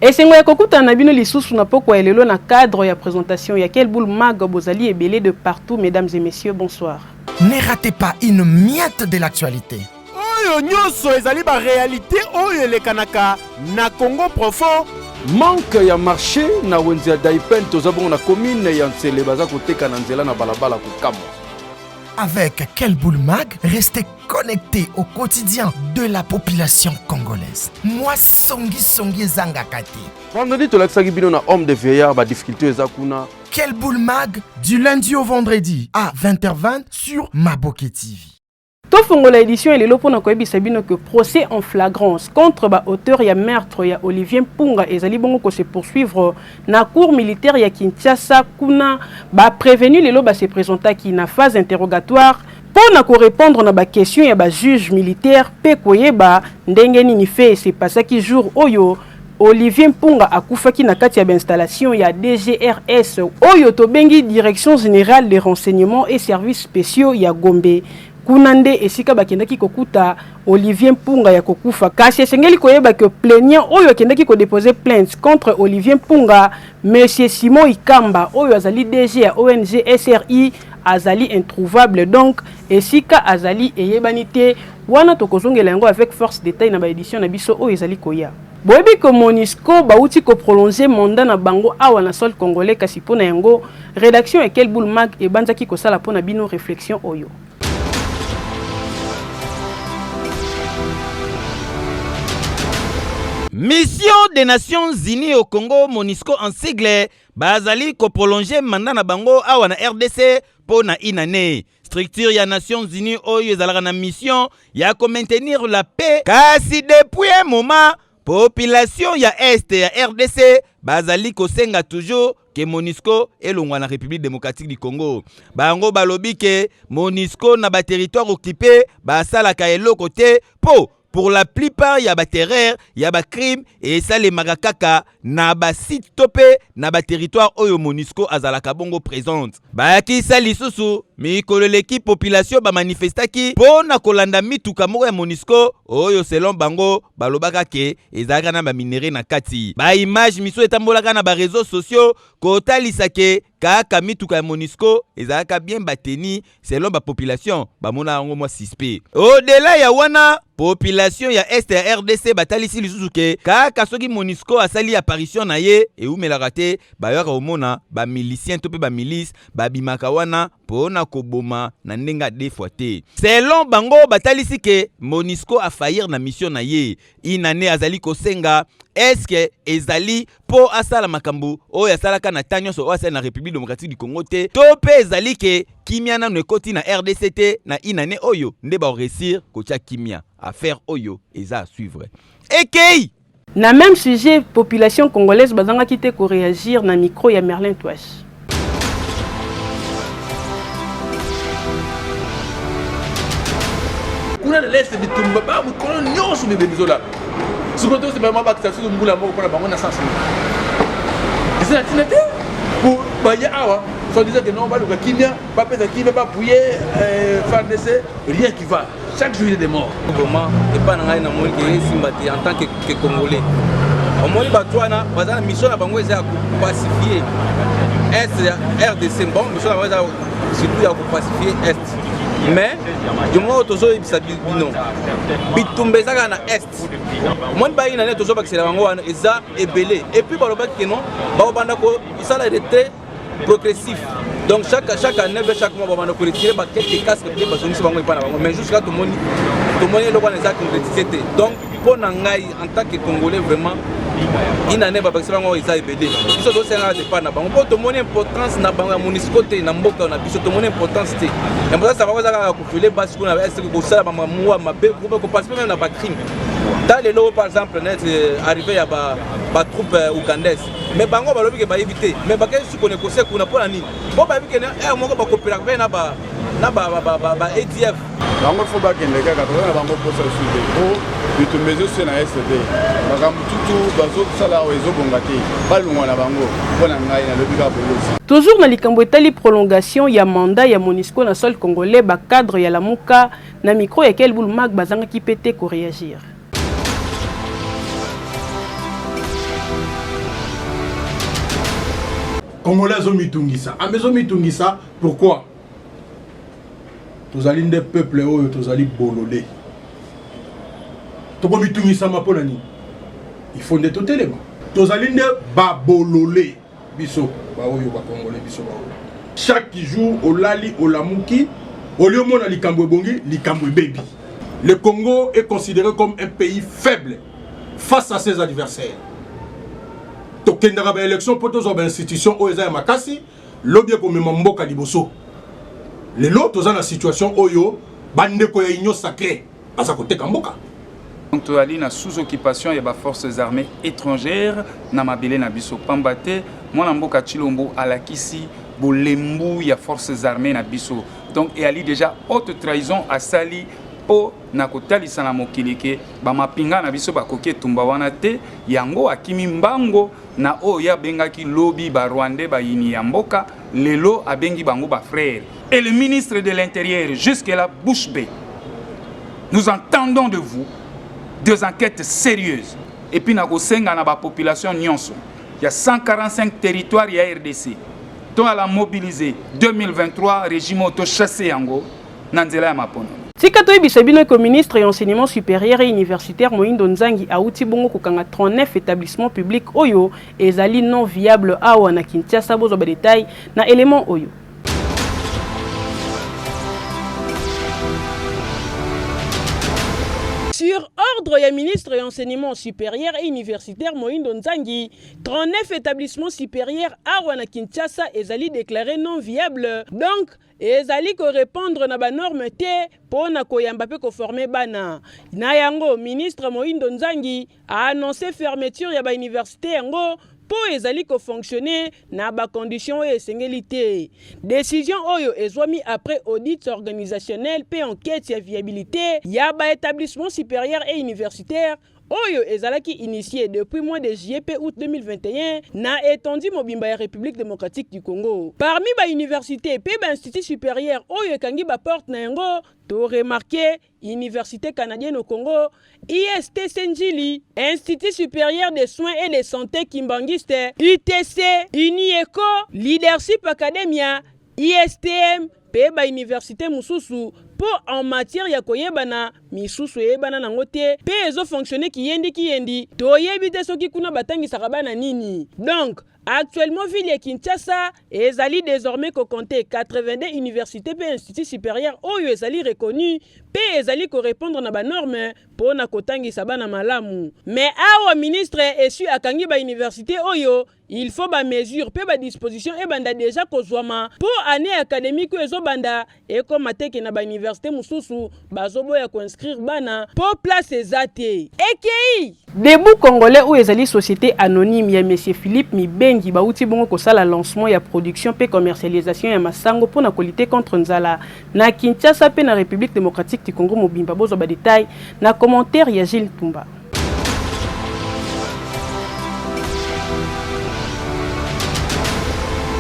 Esengo ya kokuta na bino lisusu na poko elelo na cadre ya présentation ya Quel Boule Mag Bozali et belé de partout. Mesdames et messieurs, bonsoir. Ne ratez pas une miette de l'actualité. Oyo nyonso ezali ba réalité oyo le kanaka na Congo profond. Manque ya marché na wenzi ya Daipen tozabongo na commune ya Ntsele baza koteka na nzela na balabala kokamwa. Avec Quel Boule Mag, restez connectés au quotidien de la population congolaise. Moi, songi zanga kati. Vendredi tolakisaki bino na homme de veillard ba difficulté eza kuna. Quel Boule Mag, du lundi au vendredi à 20h20 sur Maboke TV. Tofongola édition et le lopo na koyebi sabino que procès en flagrance contre ba auteur ya meurtre ya Olivier Mpunga ezali bongo ko se poursuivre na cour militaire ya Kinshasa kuna ba prévenu lelo ba se présenta ki na phase interrogatoire pour na ko répondre na ba question ya ba juge militaire pe koyeba ndenge nini fait c'est passaki jour oyo Olivier Mpunga akufaki na kati ya installation ya DGRS oyo to bengi Direction Générale des Renseignements et Services Spéciaux ya Gombe. Kunande esika bakendaki kokuta Olivier Mpunga ya kokufa kasi esengeli koyeba que plaignant oyo kendaki ko déposer plainte contre Olivier Mpunga monsieur Simon Ikamba oyo azali DG ya ONG SRI azali introuvable donc esika azali eyebanité wana tokozongela yango avec force détail na ba édition na biso oyo ezali koya. Boyebi ko Monisco bauti ko prolonger mandat na bango awa na sol congolais kasi pona yango rédaction ya Quel Boule Mag e banzaki ko sala pona bino réflexion oyo. Mission des Nations Unies au Congo, MONUSCO en sigle, bazali ko prolonger mandat na bango awa na RDC po na inane. Structure ya Nations Unies oyo ezalaka na mission ya ko maintenir la paix. Kasi depuis un moment, population ya Est ya RDC bazali ko senga toujours que MONUSCO elongwa na République démocratique du Congo. Bango balobi ke MONUSCO na ba territoire occupé basalaka eloko te po pour la plupart ya ba terreur, ya ba crime et ça les magakaka na ba site topé na ba territoire oyo MONUSCO azalaka bongo présente. Ba ki sa lisusu mikolo l'équipe population ba manifestaki pona kolanda mituka moko ya MONUSCO oyo selon bango balobaka ke ezalaka na ba minéré na kati. Ba image miso etambolaka na ba réseaux sociaux kotalisa ke kaka mituka ya MONUSCO ezalaka bien bateni selon ba population ba mona ngo mo suspect. Au-delà ya wana population ya Est ya RDC batalisi lisusu ke kaka soki MONUSCO asali apparition na ye e umelaka te bayoka omona ba milicien to pe ba milice ba bimaka wana pona koboma na ndenga defoite. Selon bango batalisi ke MONUSCO a faillir na mission na ye inane azali kosenga est-ce que ezali po asala makambu oyo asalaka na tanyoso oyo asala na République démocratique du Congo te to pe ezali ke kimia na nekoti na RDC te na inane oyo nde ba réussir kotia kimia affaire oyo eza à suivre. Ekei Na même sujet, population congolaise bazanga kite ko réagir na micro ya Merlin Touache. Kuna na leste bitumba ba mu kono nyonso be benizola. Sukoto se ba mabaka tsasu mbula moko pona bango na sansi. Disa tinate pour ba ya awa, so disait que non ba luka kimia, ba pesa kimia ba pouyer FARDC, rien qui va. Chaque jour il y a des morts. Comment et pas na ngai na moni ke simbati en tant que congolais. Au moins batwana bazana mission na bango eza ko pacifier est RDC bon mission na bango surtout ya ko pacifier est. Mais du moment où tozo ibisa bino bitumba ezaka na est mon ba ina ne tozo bakisela bango wana eza ebele et puis baloba ke non ba banda ko sala retrait progressif. Donc chaque année, chaque mois, on va retirer quelques casques qui sont mais jusqu'à tout le monde, le monde est concrétisé. Donc pour nous, en tant que Congolais, vraiment, une année, parce que nous avons été ils sont aussi en départ. On peut te montrer l'importance de la MONUSCO, de la Mboka, on a pu te montrer l'importance. Et pour ça, ça va vous faire parce qu'on a essayé de faire qu'on passe même dans le crime. Dans les lots, par exemple, arrivé à la troupe ougandaise. Mais bango balobi ke ba éviter mais ba kesu ko négocier kuna pona nini bo ba bikena moko ba coopérer na ba ADF bango fo ba kende kaka to na bango posa suite o bitumbezo se na SD makambo tutu bazo sala wezo bongate balungwa na bango pona ngai na lobi ka bolosi. Toujours na likambo etali prolongation ya mandat ya MONUSCO na sol congolais ba cadre ya lamuka na micro ya Quel Boule Mag bazanga ki pété ko réagir. Congolais ont mitungisa. Ah, mais ont mitungisa, pourquoi? Tous allez des peuples où tous allez bololé. Tous mitungisa ma ponani. Il faut des tout éléments. Tous allez des babololé. Biso, ba oyo ba Congolais biso ba. Chaque jour au lali au lamuki, au lieu mon likambo bongi, likambo baby. Le Congo est considéré comme un pays faible face à ses adversaires. Tokendara ba élection pour tous les institutions OESA makasi, lobby comme mboka liboso. Les lots dans la situation oyo bande ko ya union sacrée à sa côté kamboka. Donc tu as sous occupation il y a forces armées étrangères na mabele na biso pambate mwana mboka Chilombo alakisi bolembu ya forces armées na biso. Donc il y a déjà haute trahison à sali po na kotalisa na mokili ke ba mapinga na biso bakoki tumba wana te yango akimi mbango na oya bengaki lobby ba Rwandais ba yini ya mboka lelo abengi bango ba frères. Et le ministre de l'Intérieur jusque là bouche bée. Nous entendons de vous des enquêtes sérieuses. Et puis na kosenga na ba population nyonso. Il y a 145 territoires ya RDC. To ala mobiliser 2023 régime auto chassé yango na nzela ya mapono. Tika toyebisa bino ko ministre ya enseignement supérieur et universitaire Moindo Nzangi auti bongo kokanga 39 établissements publics oyo ezali non viable awa na Kinshasa bozo ba détail na élément oyo. Sur ordre du ministre de l'enseignement supérieur et universitaire Moindo Nzangi, 39 établissements supérieurs à Kinshasa ezali déclarés non viables. Donc, ezali ko répondre na ba norme te pour na koyamba pe ko former bana. Na yango ministre Moindo Nzangi a annoncé fermeture ya ba université yango pour ezali ko fonctionner na ba conditions et singélité. Décision oyo ezwami après audit organisationnel pe enquête ya viabilité ya ba établissement supérieur et universitaire oyo ezalaki initié depuis mois de juillet août 2021 na étendu mobimba ya République démocratique du Congo. Parmi ba université pe ba institut supérieur oyo kangi ba porte na yango to remarqué Université canadienne au Congo, IST Njili, Institut supérieur des soins et de santé Kimbangiste, UTC, UNIECO, Leadership Academia, ISTM, Peba Université Mususu, pour en matière ya koyebana, misusu yebana nangote, pe ezo fonctionner ki yendi, to yebite soki kuna batangi sarabana nini. Donc, actuellement, ville de Kinshasa, ezali désormais ko compter 82 universités et instituts supérieurs oyo ezali reconnu pe ezali ko répondre na ba norme pour na kotangi sabana malamu. Mais awa ministre esu akangi ba université oyo, il faut ba mesure pe ba disposition e banda déjà kozwama pour année académique ezo banda e ko mateke na ba université mususu bazobo ya ko inscrire bana pour place ezate. EKI Debout Congolais ou ezali société anonyme ya monsieur Philippe Mibengi bauti bongo kosala lancement ya production pe commercialisation ya masango pour na qualité contre nzala na Kinshasa pe na République démocratique du Congo mobimba bozo ba détail na commentaire ya Gilles Tumba.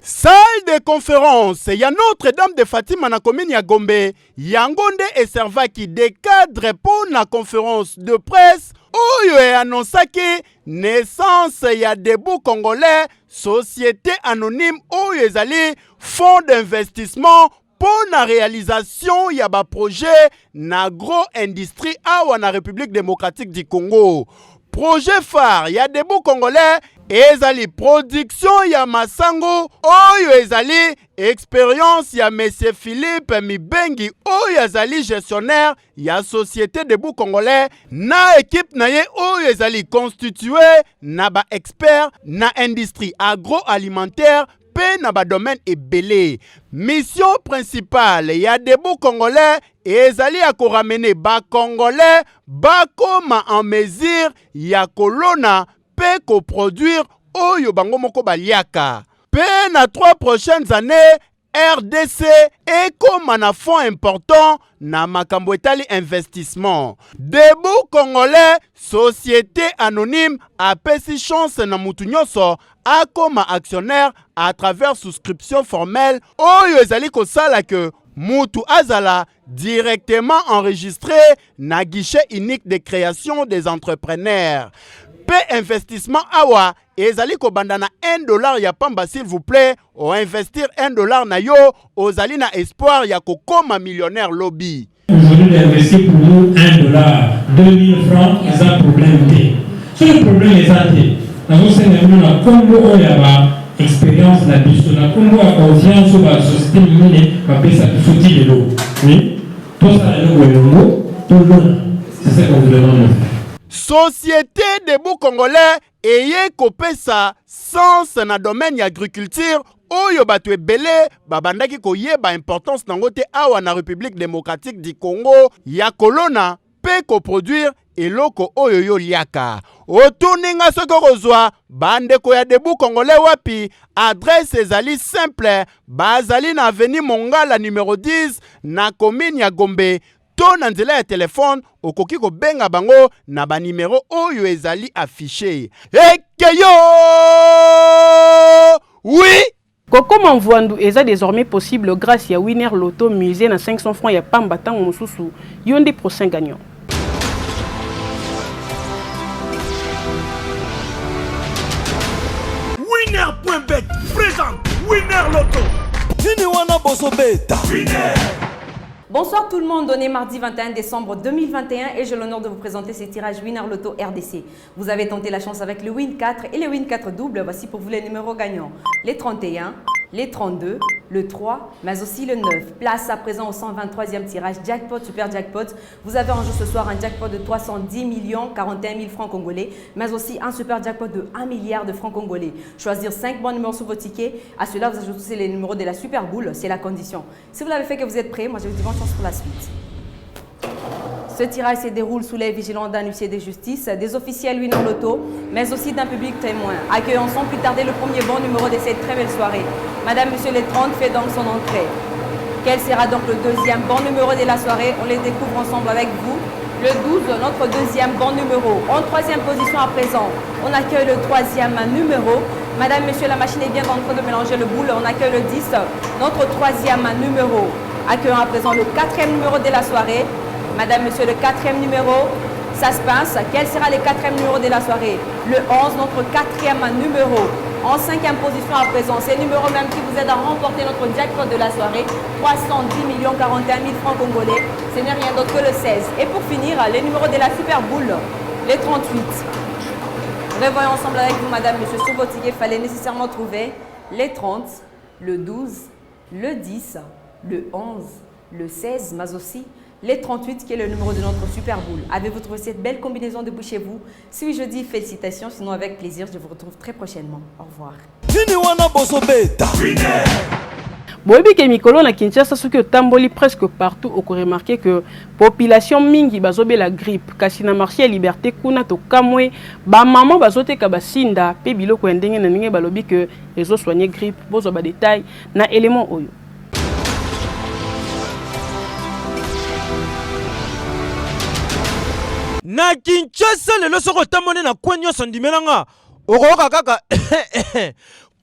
Salle de conférence, il y a Notre-Dame de Fatima na commune ya Gombe, Yangonde et Servaki des cadres pour la conférence de presse oyo e annonçaki naissance ya Debout Congolais, société anonyme oyo ezali fonds d'investissement pour la réalisation ya ba projet na agro-industrie awa na République démocratique du Congo. Projet phare ya Debout Congolais ezali production ya masango oyo ezali expérience ya monsieur Philippe Mibengi oyo ezali gestionnaire ya société Debout Congolais na équipe na ye oyo ezali constitué na ba expert na industrie agroalimentaire pe na ba domaine ebele. Mission principale ya Debout Congolais ezali ya ko ramener ba Congolais bakoma en mesure ya kolona pe coproduire oyo bango moko baliaka. Pe na 3 prochaines années, RDC est comme un fonds important na makambo etali investissement. Debout Congolais, société anonyme, a pesi chance na mutu nyonso a comme actionnaire à travers souscription formelle oyo ezali kosala que mutu azala directement enregistré na guichet unique de création des entrepreneurs. Pe investissement awa ezali ko bandana $1 ya pamba s'il vous plaît, o investir $1 na yo, ozali na espoir ya kokoma millionnaire lobby. Aujourd'hui, d'investir pour nous $1, 2000 francs, ils ont un problème. C'est le problème des années. Nous avons Congo, il y a expérience, la Congo a confiance sur la société minière, on appelle ça sauter de l'eau. Oui, tout ça, tout le monde. C'est ça qu'on vous demande. Société des bouts congolais eye kopesa sens na domaine ya agriculture oyo bato ebele babandaki koyeba importance nango te awa na République démocratique du Congo ya kolona pe koproduire eloko oyo yo liaka. Otuninga soko kozwa bandeko ya debu congolais wapi, adresse ezali simple, bazali na avenue Mongala numéro 10 na commune ya Gombe. To na nzela ya telefone okoki ko benga bango na ba numéro oyo ezali affiché. Ekeyo! Oui! Kokoma Mvwandu est désormais possible grâce à Winner Loto musée na 500 francs ya pamba tango mosusu yonde prochain gagnant. Winner.bet présente Winner Loto. Nini wana boso beta. Winner. Bonsoir tout le monde, on est mardi 21 décembre 2021 et j'ai l'honneur de vous présenter ces tirages Winner Loto RDC. Vous avez tenté la chance avec le Win 4 et le Win 4 double. Voici pour vous les numéros gagnants. Les 31, les 32, le 3, mais aussi le 9. Place à présent au 123e tirage Jackpot, Super Jackpot. Vous avez en jeu ce soir un jackpot de 310 41 000 francs congolais, mais aussi un Super Jackpot de 1 milliard de francs congolais. Choisir 5 bons numéros sur vos tickets. À cela, vous ajoutez les numéros de la Super Boule, c'est la condition. Si vous l'avez fait que vous êtes prêts, moi je vous dis bonne chance pour la suite. Ce tirage se déroule sous les vigilances d'un huissier de justice, des officiels Winner Loto, mais aussi d'un public témoin. Accueillons sans plus tarder le premier bon numéro de cette très belle soirée. Madame, Monsieur les 30 fait donc son entrée. Quel sera donc le deuxième bon numéro de la soirée? On les découvre ensemble avec vous. Le 12, notre deuxième bon numéro. En troisième position à présent, on accueille le troisième numéro. Madame, Monsieur, la machine est bien en train de mélanger le boule. On accueille le 10, notre troisième numéro. Accueillons à présent le quatrième numéro de la soirée. Madame, Monsieur, le quatrième numéro, ça se passe. Quel sera le quatrième numéro de la soirée? Le 11, notre quatrième numéro. En cinquième position à présent, c'est le numéro même qui vous aide à remporter notre jackpot de la soirée, 310 41 000 francs congolais. Ce n'est rien d'autre que le 16. Et pour finir, les numéros de la Super Boule, les 38. Revoyons ensemble avec vous, Madame, Monsieur, sur votre ticket, il fallait nécessairement trouver les 30, le 12, le 10, le 11, le 16, mais aussi les 38 qui est le numéro de notre Super Boule. Avez-vous trouvé cette belle combinaison de chez vous? Si oui, je dis félicitations, sinon avec plaisir, je vous retrouve très prochainement. Au revoir. Boyebi ke mikolo na Kinshasa soki otamboli presque partout oko remarquer que population mingi bazobe la grippe kasi na marché ya liberté kuna to kamwe ba maman bazoteka basinda pe biloko ya ndenge na ndenge balobi que ezo soigner grippe bozo ba détail na élément oyo. Na Kinshasa lelo soko tamone na kwenyo sandimelanga okoka kaka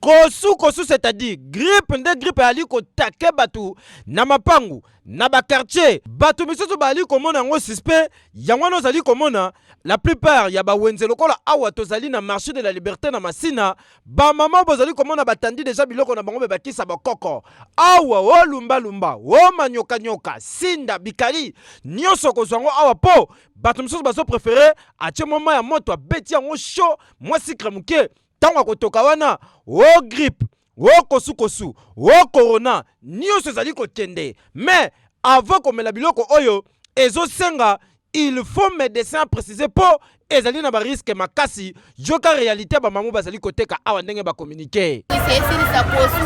kosu c'est-à-dire grippe ali ko take batu na mapangu na ba quartier batu misusu bali komona ngo suspect yango no zali komona la plupart ya ba wenze lokola awa tozali na marché de la liberté na Masina ba mama bozali komona batandi déjà biloko na bango be bakisa ba koko awa o lumba o manyoka sinda bikali nyonso kozwango awa po batu misusu baso préféré atie mama ya moto abeti yango chaud moi sikre muke tango kotoka wana o grippe o kosu o corona nyonso ezali kokende mais avant komela biloko oyo ezosenga il faut médecin préciser po ezali na ba risque makasi joka réalité ba mamu bazali koteka awa ndenge ba communiquer c'est kosu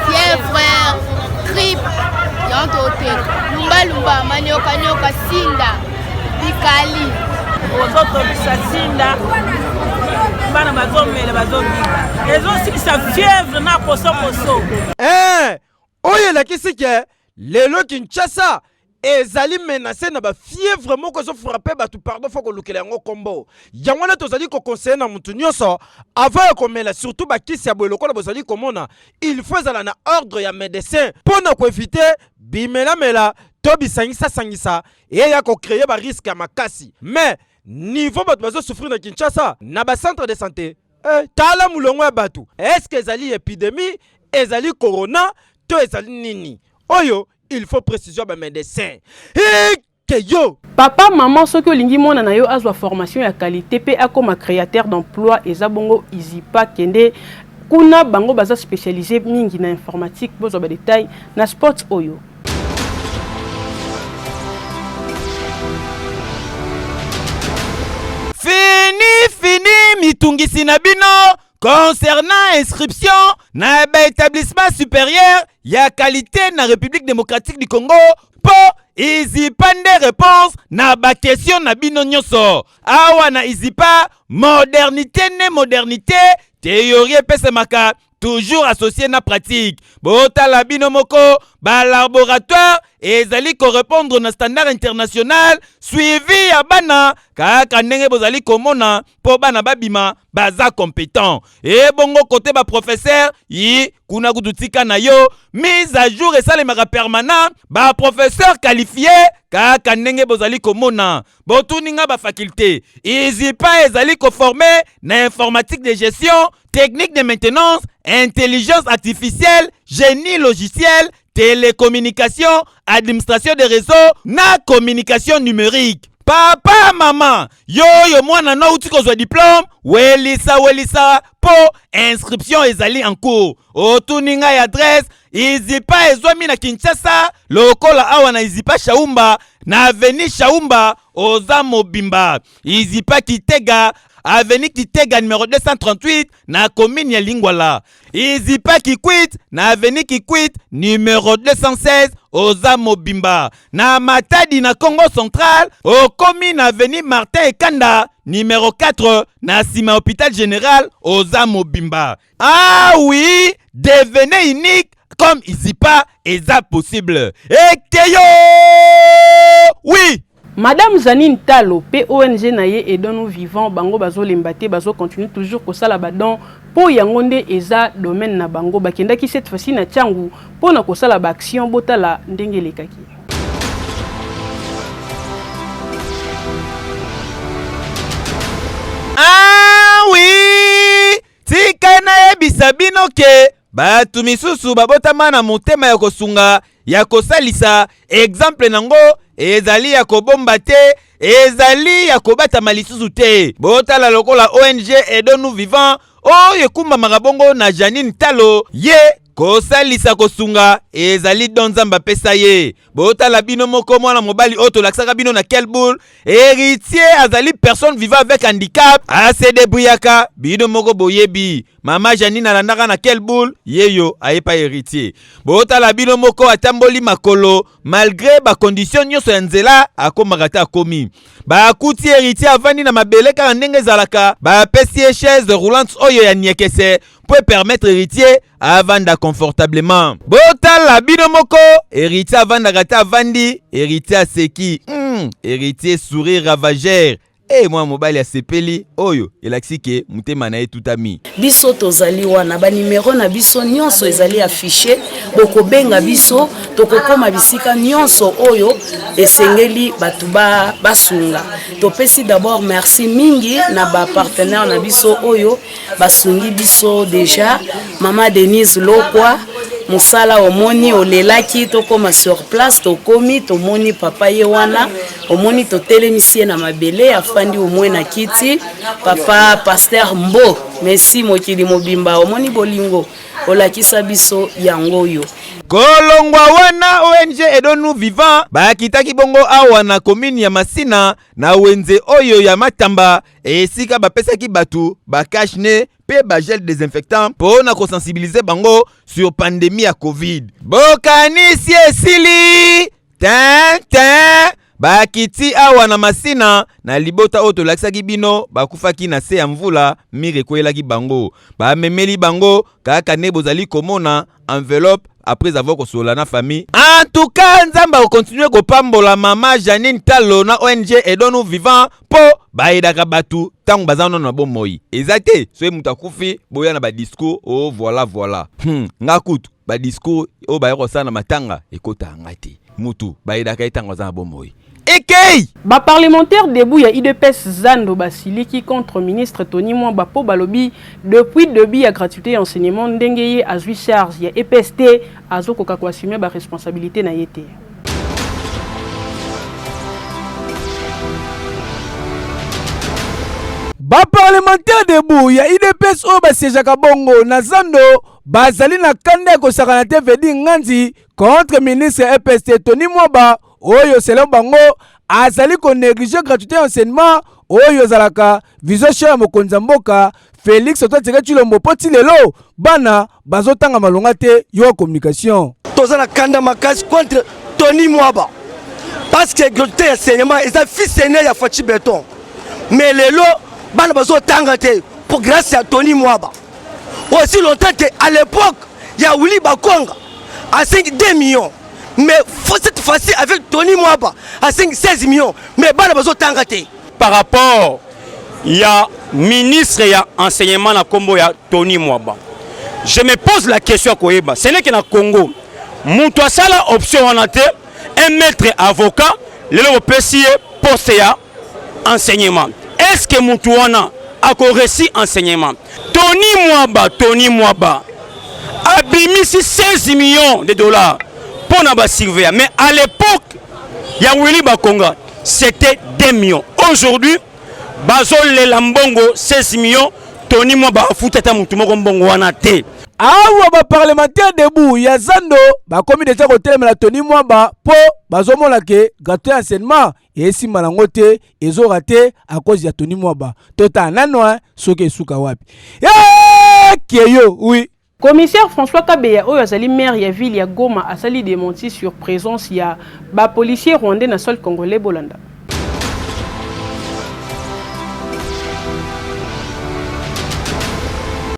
fièvre grippe yanto lumba manyoka sinda bikali ozotobisa sinda bana bazomela bazongika ezosikisa fièvre na koso oyo elakisi ke lelo Kinshasa ezali menacé na ba fièvre moko zo frapper batu pardon faut kolukela yango kombo yango na tozali ko conseiller na mutu nyonso avant komela surtout ba kisi ya boloko na bozali komona il faut ezala na ordre ya médecin pour na ko éviter bimela to bisangisa eya ko créer ba risque ya makasi. Mais niveau bato bazo souffrir na Kinshasa na ba centre de santé tala mulongo ya bato. Est-ce que ezali épidémie, ezali corona, to ezali nini? Oyo il faut précision ba médecin. Yo. Papa, maman, ce que lingi mona na yo azwa formation ya qualité pe akoma créateur d'emploi eza bongo izipa kende kuna bango baza spécialisé mingi na informatique bozo ba détail na sport oyo. Fini mitungisi na bino concernant inscription na ba établissement supérieur ya qualité na République démocratique du Congo po izipa nde réponse na ba question na bino nyonso. Awa na izipa modernité théorie pesemaka toujours associé na pratique. Bota la bino moko ba laboratoire ezali ko répondre na standard international suivi ya bana kaka ndenge bozali komona po bana babima baza compétent. Et bongo côté ba professeur yi kuna kututika na yo mise à jour et salemaka permanent ba professeur qualifié kaka ndenge bozali komona. Botuninga ba faculté izipa ezali ko former na informatique de gestion, technique de maintenance, intelligence artificielle, génie logiciel, télécommunication, administration des réseaux, na communication numérique. Papa, maman, yo mwana no uti kozwa diplôme, welisa, po inscription ezali en cours. Otuninga adresse, izipa ezwami na Kinshasa, lokola awa na izipa Shaumba, na avenue Shaumba, oza mobimba. Izipa Kitega, avenue Kitega numéro 238 na commune ya Lingwala. Izipa Kikwit na avenue Kikwit numéro 216 oza mobimba. Na Matadi na Congo Central au commune avenue Martin Ekanda numéro 4 na sima hôpital général oza mobimba. Ah oui, devenez unique comme Izipa eza possible. Ekeyo! Oui! Madame Zanine Talo, PONG naye et nous vivants, bango bazo lembate, bazo continue toujours ko sala badon, po yangonde eza domaine na bango, bakenda ki cette fois-ci na tiangu, po na ko sala ba action botala ndenge lekaki. Ah oui! Tika na ebisa bino ke, batu misusu babotama na motema ya kosunga, ya kosalisa, exemple nango, ezali ya kobomba te, ezali ya kobata malisusu te. Botala lokola ONG Aidons Nous Vivants, oyo kumba makabongo na Janine Talo, ye kosalisa kosunga, ezali don Nzamba pesa ye. Botala bino moko mwana mobali oto laksaka bino na Kelboul, héritier azali personne vivant avec handicap, ase débrouillaka, bino moko boyebi. Mama Janine alandaka na Kelboul, yeyo ayepa héritier. Botala bino moko atamboli makolo, malgré ba condition nyonso ya nzela akomaka ta akomi. Ba akuti héritier avandi na mabele kaka ndenge ezalaka, ba pesi chaise roulante oyo ya niekese, pour permettre héritier avanda confortablement. Botala bino moko, héritier avanda gata avandi, héritier aseki, héritier sourire ravageur. Eh moi mobile ya sepeli oyo elakisi ke mutema na etutami. Biso tozali wana ba numéro na biso nyonso ezali affiché, boko benga biso tokokoma bisika nyonso oyo esengeli batu basunga. Topesi d'abord merci mingi na ba partenaire na biso oyo basungi biso déjà, Mama Denise Lokwa musala omoni olelaki tokoma sur place tokomi tomoni papa ye wana omoni totelemisie na mabele afandi omwe na kiti papa Pasteur Mbo merci mokili mobimba omoni bolingo olakisa biso yango yo kolongwa wana ONG Aidons Nous Vivants bakitaki bongo awa na commune ya Masina na wenze oyo ya Matamba esika bapesaki batu bakashne pe ba gel désinfectant pour na ko sensibiliser bango sur pandémie ya Covid. Bokanisi esili tan bakiti awa na Masina na libota oto laksaki bino bakufaki na se ya mvula mire kwelaki bango ba memeli bango kaka ne bozali komona enveloppe après avoir consolé la famille. En tout cas, Nzamba va continuer à pambola Mama Janine Talo na ONG Aidons Nous Vivants po baidaka batu tango bazano na bomoi. Ezate, soye mutakufi boya na ba discours oh voilà. Ngakutu ba discours o ba yoko sana matanga ekota ngati. mutu bayidaka itango za bomoi ekei ba parlementaire debout ya IDPS Zando Basiliki contre ministre Tony Mwamba po balobi depuis début ya gratuité enseignement ndengeye azui charge ya EPST azokoka ko assumer ba responsabilité na yete. Ba parlementaire debout ya IDPS o basiejaka bongo na Zando bazali na kanda ko sakana te vedi nganzi contre ministre EPST Tony Mwamba oyo selon bango azali ko négliger gratuité enseignement oyo zalaka vision cher mokonza mboka Félix Otatseka Tshilombo poti lelo bana bazotanga malonga te yo communication toza na kanda makasi contre Tony Mwamba parce que gratuité enseignement est fils aîné ya Fachi Beton mais lelo bana bazotanga te pour grâce à Tony Mwamba aussi longtemps que à l'époque il y a Willy Bakonga à 2 millions. Mais cette fois-ci avec Tony Mwamba à 16 millions. Mais bana bazotanga te. Par rapport il y a ministre et enseignement na kombo ya Tony Mwamba. Je me pose la question à Koyeba. Ce n'est que na Congo. Mutu asala option wana te un maître avocat lelo opesi poste ya enseignement. Est-ce que mutu wana a réussi enseignement? Tony Mwamba abimisi 16 millions de dollars pour na surveiller. Mais à l'époque, il y a Willy Bakonga, c'était 2 millions. Aujourd'hui, Bazol le Lambongo 16 millions, Tony Mwamba fouteta mutu moko mbongo wana te. Awa ba parlementaire debout ya Zando ba komi déjà ko telemela Tony Mwamba po bazomona ke gratuité enseignement et si malangote ezo raté à cause ya Tony Mwamba. Tota nanwa soke suka wapi. Keyo oui. Commissaire François Kabeya oyo azali maire ya ville ya Goma asali démenti sur présence ya ba policier rwandais na sol congolais Bolanda.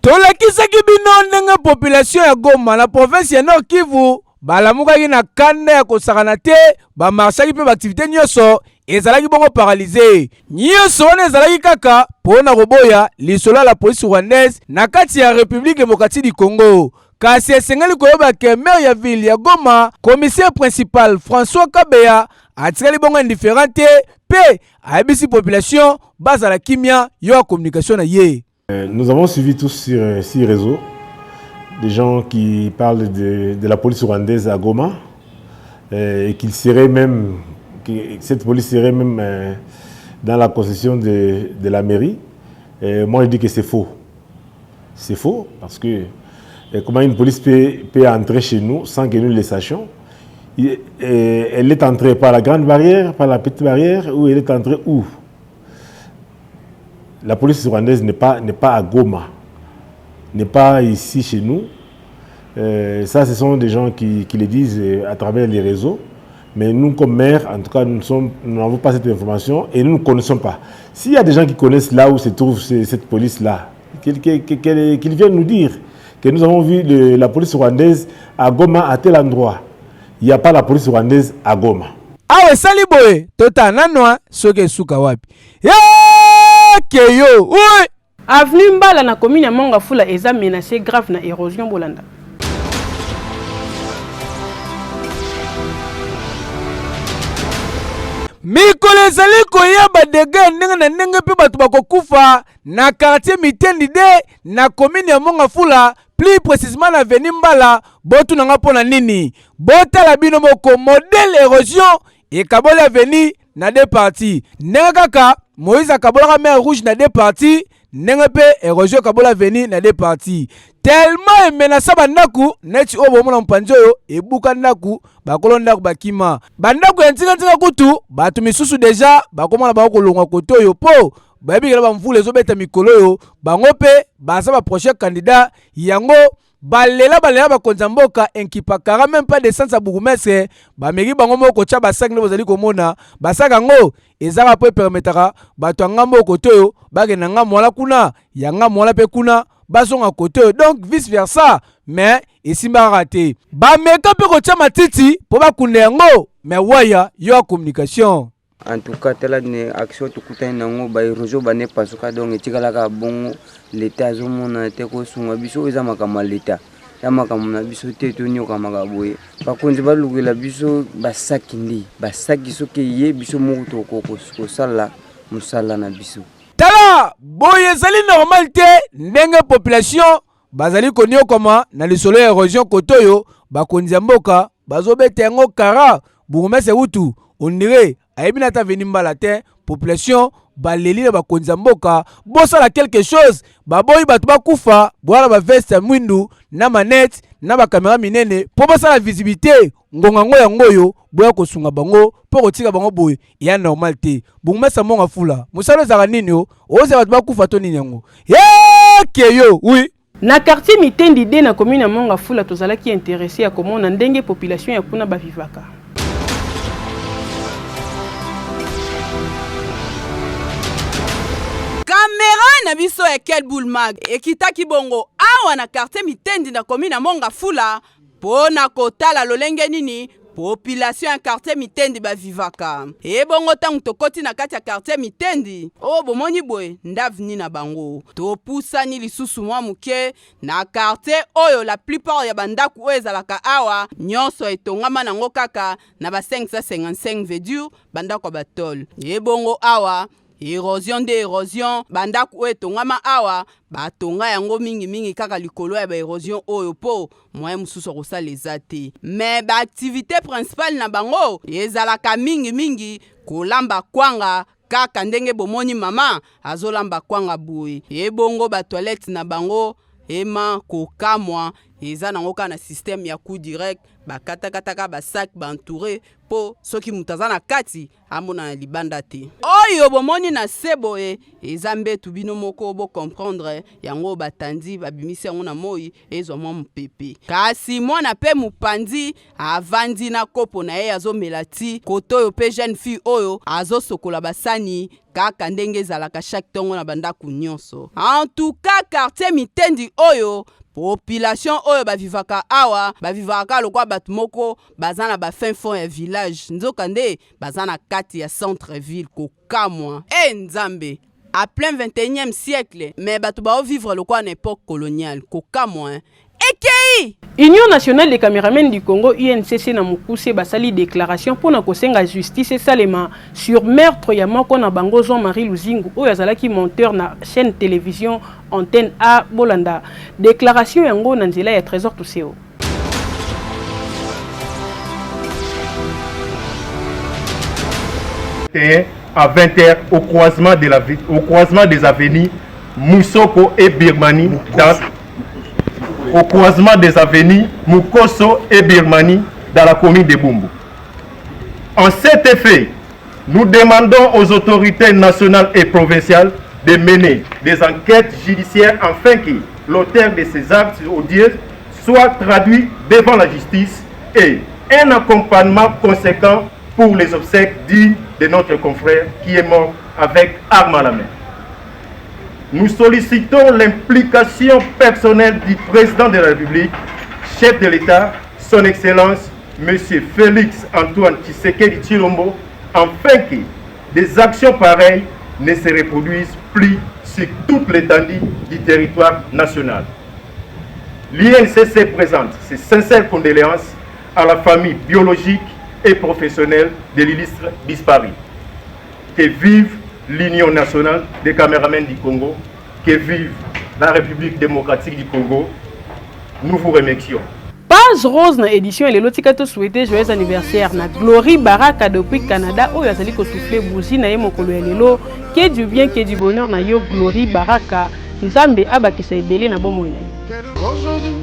Tolakisaki bino ndenge population ya Goma na province ya Nord Kivu balamukaki na kanda ya kosakana te bamarsaki mpe baaktivité nyonso ezalaki bongo paralysé nyonso wana ezalaki kaka mpona koboya lisolo la police rwandaise na kati ya République démocratique du Congo. Kasi esengeli koyeba ke maire ya ville ya Goma commissaire principal François Kabeya atikali bongo indifférent te pe ayebisi population bazala kimia yo ya communication na ye. Nous avons suivi tous sur 6 réseaux des gens qui parlent de la police rwandaise à Goma et qu'il serait même, que cette police serait même dans la concession de la mairie. Et moi je dis que c'est faux. C'est faux parce que comment une police peut entrer chez nous sans que nous le sachions? Elle est entrée par la grande barrière, par la petite barrière, ou elle est entrée où? La police rwandaise n'est pas à Goma, n'est pas ici chez nous. Ça, ce sont des gens qui le disent à travers les réseaux. Mais nous, comme maire, en tout cas, nous n'avons pas cette information et nous ne connaissons pas. S'il y a des gens qui connaissent là où se trouve cette police-là, qu'ils viennent nous dire que nous avons vu la police rwandaise à Goma à tel endroit. Il n'y a pas la police rwandaise à Goma. Ah ouais, Saliboé, tota nanwa, soke suka wapi. Keyo, oui. Avenue Mbala na commune ya Mongafula eza menacé grave na érosion Bolanda. Mikolo ezali koyeba dege ndenge na ndenge pe bato bakokufa na quartier Mitendi de na commune ya Mongafula, plus précisément na avenue Mbala. Botu nanga pona nini botala bino moko modèle érosion et Kabola avenue na deux parties. Ndenge kaka Moïse Kabola mer rouge na deux parties, ndenge pe érosion Kabola avenue na deux parties. Tellement menaça bandaku neti obo mona mpanzo yo ebuka ndaku bakolo ndaku bakima bandaku ya ntika kutu batu misusu déjà bakomona bakolongwa koto yo po bayebikela bamvula ezobeta mikolo yo bango pe baza ba prochain candidat yango balela bakonza mboka enkipakara même pas de sens à bourgmestre bameki bango moko tia basaki nde bozali komona basaka ngo ezaka po permettra bato anga moko to yo bagenda nga mwala kuna yanga mwala pe kuna bazonga kote donc vice versa mais esimba raté bameka pe kotia matiti po bakunda yango mais waya yo a communication. En tout cas, telle une action tout coûte un ango, bah réseau bah n'est pas donc et tika la bon l'état zomon a été ko sunga biso eza makama l'état ya makambo na biso te tonyokamaka boye bakonzi balukela biso basaki ndi basaki soki ye biso moko tokosala mosala na biso tala boye ezali normal te ndenge population bazali koniokama na lisolo ya érosion kotoyo bakonzi ya mboka bazobeta yango kara bourgmestre utu ondire ayebi na ta veni mbala te population baleli na bakonzi ya mboka bosala quelque chose baboyi bato bakufa bwala baveste ya mwindu na manete na bakamera minene mpo basala visibilité ngonga ngo yango oyo boya kosunga bango mpo kotika bango boye ya normal te bourgmestre monga fula mosala ezaka nini yo ozala bato bakufa to nini yango yekeyo oui. Na quartier Mitendi de na commune ya Monga Fula tozalaki intéressé ya komona ndenge population ya kuna bavivaka. Caméra na biso ya Kelboul Mag ekitaki bongo awa na quartier Mitendi na commune ya Monga Fula pona kotala lolenge nini population ya quartier Mitendi bavivaka. E bongo tangu tokoti na kati ya quartier Mitendi o bomoni boye ndavni na bango topusani lisusu mwa muke na quartier oyo la plupart ya bandaku oyo ezalaka awa nyonso etongama nango kaka na ba 555 vedure bandako batol. E bongo awa érosion de érosion bandaku oyo etongama awa batonga yango mingi kaka likolo ya ba érosion oyo po moye mususu kosala eza te mais ba activité principale na bango ezalaka mingi kolamba kwanga kaka ndenge bomoni mama azolamba kwanga boye ebongo ba toilette na bango ema kokamwa eza nango ka na système ya coup direct bakatakataka basak bantouré po soki mutaza na kati amona na libanda te oyo bomoni na sebo eza mbetu bino moko bo comprendre yango batandi babimisi yango na moi ezwa mwa mpepe kasi mwana pe mupandi avandi na kopo na ye azomela ti koto oyo pe jeune fille oyo azosokola basani kaka ndenge ezalaka chaque tongo na bandaku nyonso en tout cas quartier Mitendi oyo population oyo bavivaka awa bavivaka lokwa bato moko baza na ba fin fond ya village nzoka nde baza na kati ya centre ville kokamwa nzambe à plein 21e siècle mais bato bao vivre lokwa na époque coloniale kokamwa Ekei! Union nationale des caméramens du Congo UNCC na mukuse basali déclaration pour na kosenga justice et salema sur meurtre ya moko na bango Jean-Marie Luzingu oyo azalaki monteur na chaîne télévision Antenne A Bolanda. Déclaration yango na nzela ya Trésor Tuseo. À 20h au croisement des avenues Moussoko et Birmanie au croisement des avenues Mukoso et Birmanie dans la commune de Bumbu. En cet effet, nous demandons aux autorités nationales et provinciales de mener des enquêtes judiciaires afin que l'auteur de ces actes odieux soit traduit devant la justice et un accompagnement conséquent pour les obsèques dignes de notre confrère qui est mort avec arme à la main. Nous sollicitons l'implication personnelle du président de la République, chef de l'État, son Excellence, M. Félix Antoine Tshisekedi Tshilombo, afin que des actions pareilles ne se reproduisent plus sur toute l'étendue du territoire national. L'INCC présente ses sincères condoléances à la famille biologique et professionnelle de l'illustre disparu. Que vive l'Union nationale des caméramens du Congo, que vive la République démocratique du Congo. Nous vous remercions. Page Rose na édition et le tika to souhaiter joyeux anniversaire na Glory Baraka depuis Canada oyo azali ko souffler bougie na ye mokolo ya lelo que du bien que du bonheur na yo Glory Baraka Nzambe abakisa ebele na bomoi na yo.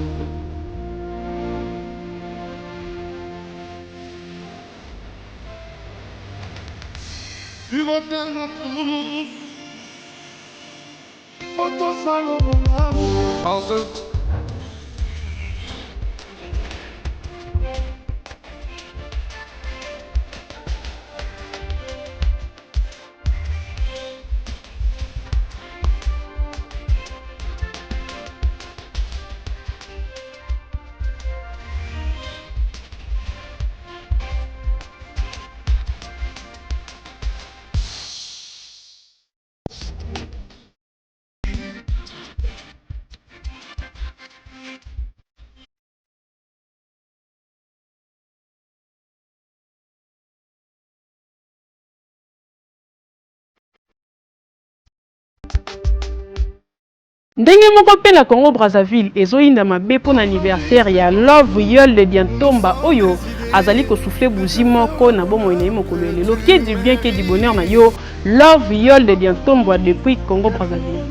Ndenge moko pe na Congo Brazzaville ezoyinda mabe pour anniversaire ya Love Yol de Diantomba oyo azali ko souffler buzi moko na bomo ina mokolo lelo qui du bien qui du bonheur na yo Love Yol de Diantomba depuis Congo Brazzaville.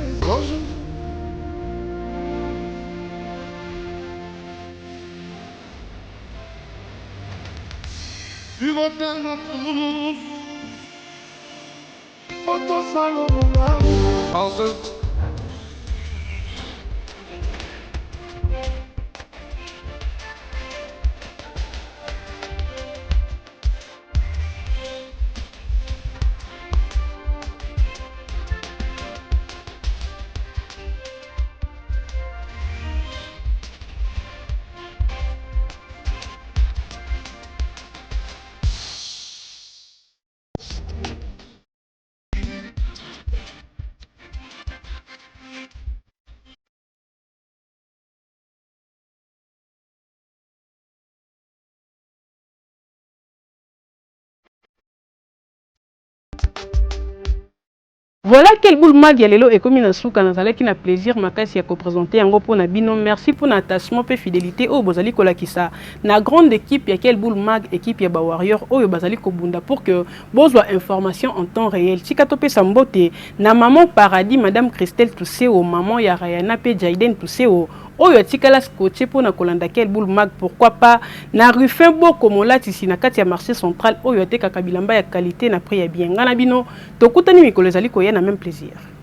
Voilà quel boule mag ya lelo et comme na souka nazala ki na plaisir makasi ya ko présenter yango pour na bino. Merci pour l'attachement et fidélité au bozali kolakisa na grande équipe ya quel boule mag équipe ya ba warrior oyo bazali ko bunda pour que bozwa information en temps réel. Tika topé sambote na maman paradis madame Christelle Tousseo maman ya Rayana pe Jaiden Tousseo oyo tikala scotché pour na kolanda quel boule mag pourquoi pas na Rufin Boko molati si na kati ya marché central oyo te kakabilamba ya qualité na prix ya bien ngana bino tokutani mikolo ezali koya na même plaisir.